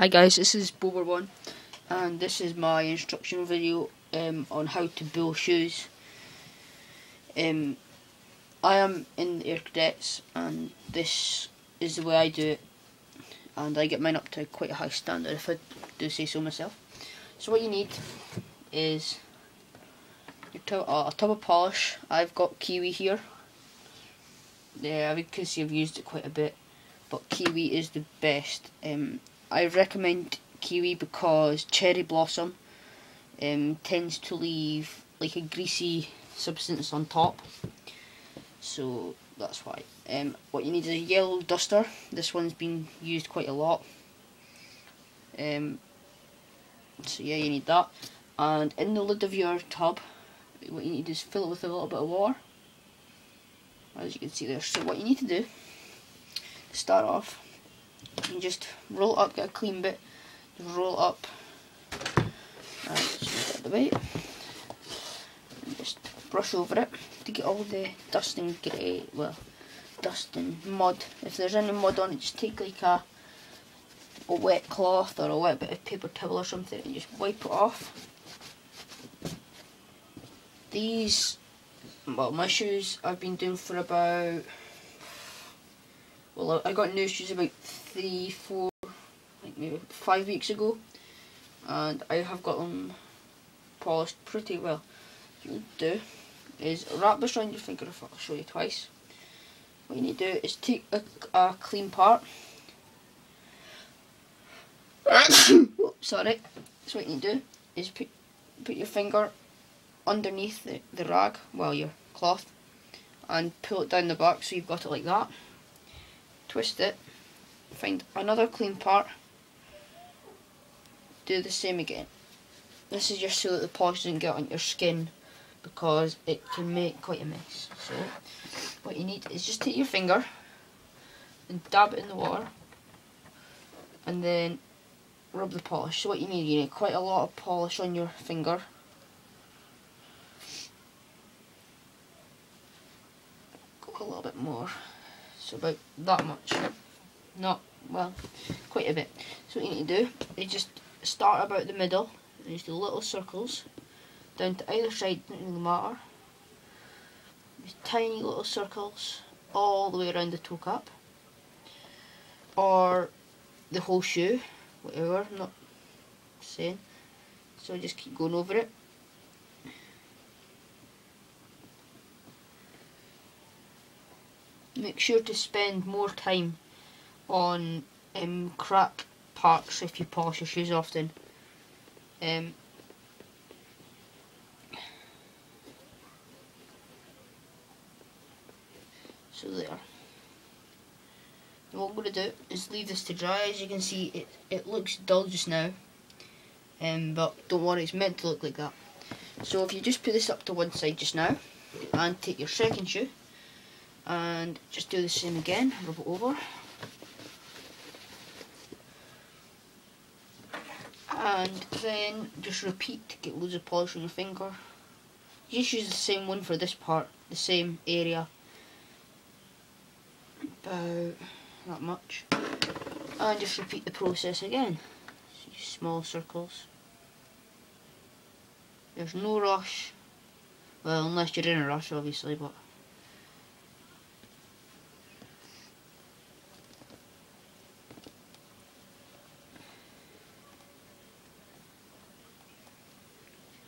Hi guys, this is Bober1 and this is my instructional video on how to build shoes. I am in the Air Cadets and this is the way I do it, and I get mine up to quite a high standard if I do say so myself. So what you need is a tub of polish. I've got kiwi here. Yeah, you can see I've used it quite a bit, but kiwi is the best. I recommend kiwi because cherry blossom tends to leave like a greasy substance on top, so that's why. What you need is a yellow duster. This one's been used quite a lot. So yeah, you need that. And in the lid of your tub, what you need is fill it with a little bit of water, as you can see there. So what you need to do to start off, you just roll it up, get a clean bit, just roll it up, and just get the weight, and just brush over it to get all the dust and dust and mud. If there's any mud on it, just take like a wet cloth or a wet bit of paper towel or something and just wipe it off. These, my shoes I've been doing for about, I got new shoes about 3, 4, like maybe 5 weeks ago, and I have got them polished pretty well. What you do is wrap this around your finger. I'll show you twice. What you need to do is take a clean part. Sorry. So what you need to do is put your finger underneath the rag, your cloth, and pull it down the back so you've got it like that. Twist it, find another clean part, do the same again. This is just so that the polish doesn't get on your skin, because it can make quite a mess. So what you need is just take your finger and dab it in the water and then rub the polish. So what you need quite a lot of polish on your finger. Go a little bit more. So about that much, quite a bit. So what you need to do is just start about the middle and just do little circles down to either side, doesn't really matter. Just tiny little circles all the way around the toe cap or the whole shoe, whatever, I'm not saying. So just keep going over it. Make sure to spend more time on crack parts if you polish your shoes often. So there. And what I'm going to do is leave this to dry. As you can see, it looks dull just now, but don't worry, it's meant to look like that. So if you just put this up to one side just now and take your second shoe and just do the same again, rub it over, and then just repeat to get loads of polish on your finger. You just use the same one for this part, the same area, about that much, and just repeat the process again. So small circles. There's no rush, well, unless you're in a rush obviously, but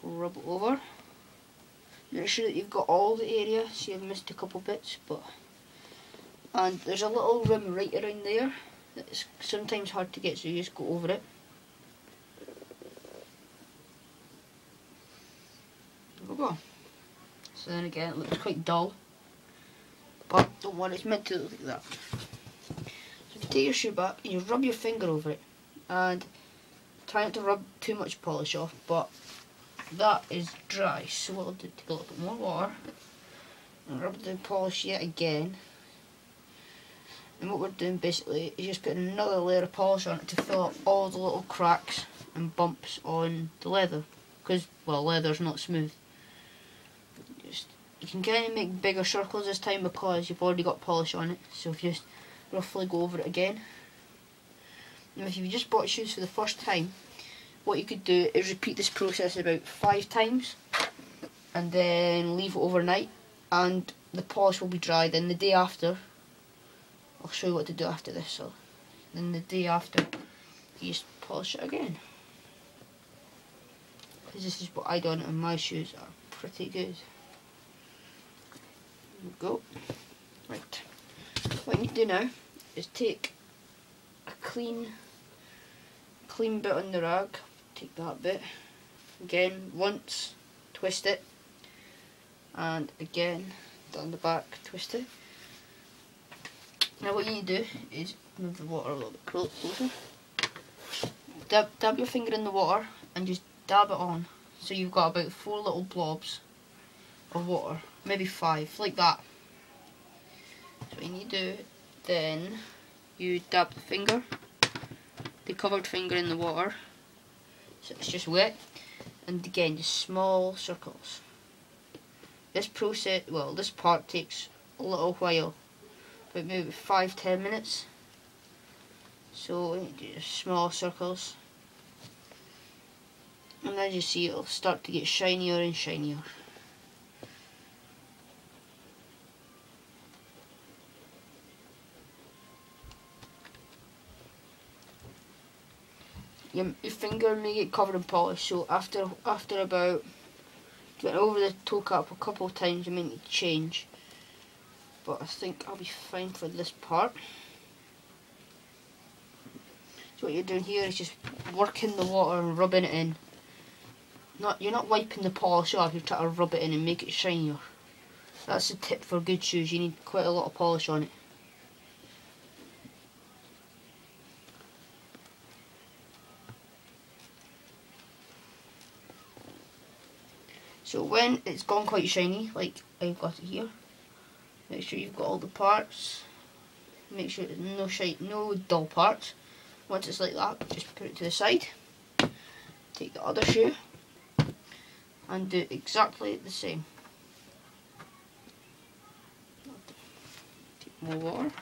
rub it over. Make sure that you've got all the area, so you've missed a couple bits, and there's a little rim right around there that's sometimes hard to get, so you just go over it. There we go. So then again, it looks quite dull, but don't worry, it's meant to look like that. So if you take your shoe back and you rub your finger over it, and try not to rub too much polish off, but that is dry, so what I'll do, take a little bit more water and rub the polish yet again. And what we're doing basically is just putting another layer of polish on it to fill up all the little cracks and bumps on the leather, because leather's not smooth. You can kind of make bigger circles this time because you've already got polish on it, so if you just roughly go over it again, Now if you've just bought shoes for the first time, what you could do is repeat this process about 5 times and then leave it overnight, and the polish will be dry. Then the day after, I'll show you what to do after this. So then the day after, you just polish it again. Because this is what I done, and my shoes are pretty good. There we go. Right. What you need to do now is take a clean bit on the rag. Take that bit. Again, once, twist it. And again, down the back, twist it. Now what you need to do is move the water a little bit closer. Dab your finger in the water and just dab it on. So you've got about 4 little blobs of water, maybe 5, like that. So what you need to do, then you dab the covered finger in the water, so it's just wet, and again just small circles. This process, well, this part takes a little while, about maybe 5-10 minutes. So you do just small circles, and as you see, it'll start to get shinier and shinier. Your finger may get covered in polish, so after about getting over the toe cap a couple of times, you may need to change. But I think I'll be fine for this part. So what you're doing here is just working the water and rubbing it in. You're not wiping the polish off, you're trying to rub it in and make it shinier. That's the tip for good shoes, you need quite a lot of polish on it. So when it's gone quite shiny, like I've got it here, make sure you've got all the parts. Make sure there's no dull parts. Once it's like that, just put it to the side. Take the other shoe and do exactly the same. Take more water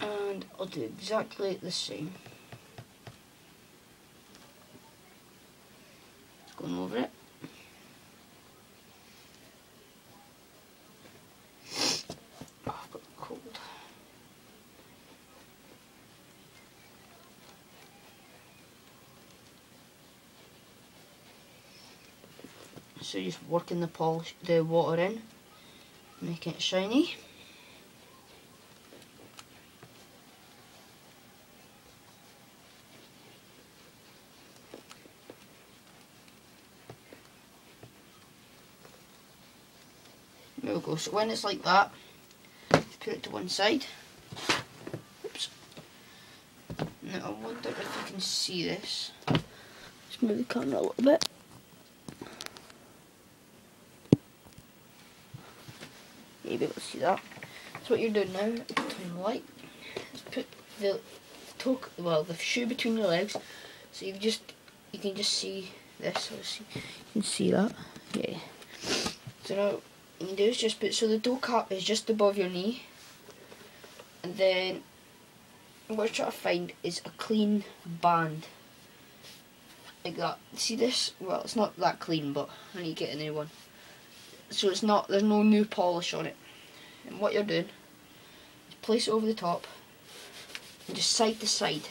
and I'll do exactly the same. Going over it. Oh, I've got the cold. So just working the water in, making it shiny. There we go. So when it's like that, put it to one side. Oops. Now I wonder if you can see this. Let's move the camera a little bit. You'll be able to see that. So what you're doing now, turn the light. Let's put the shoe between your legs. So you can just see this. You can see that. Yeah. So now what you can do is just put, so the toe cap is just above your knee, and then what you're trying to find is a clean band like that. See this? Well, it's not that clean, but I need to get a new one. So there's no new polish on it. And what you're doing is place it over the top and just side to side.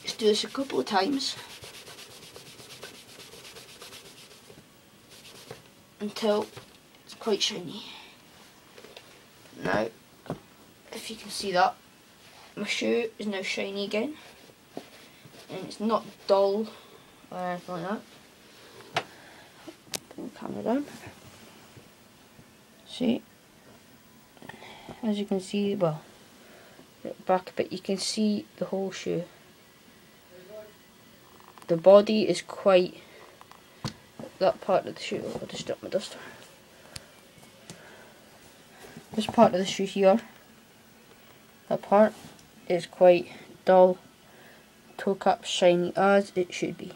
Just do this a couple of times until it's quite shiny. Now, if you can see that, my shoe is now shiny again, and it's not dull or anything like that. Bring the camera down. See, as you can see, well, back a bit, you can see the whole shoe. The body is quite, that part of the shoe, I'll just drop my duster. This part of the shoe here, that part is quite dull, toe cap shiny as it should be.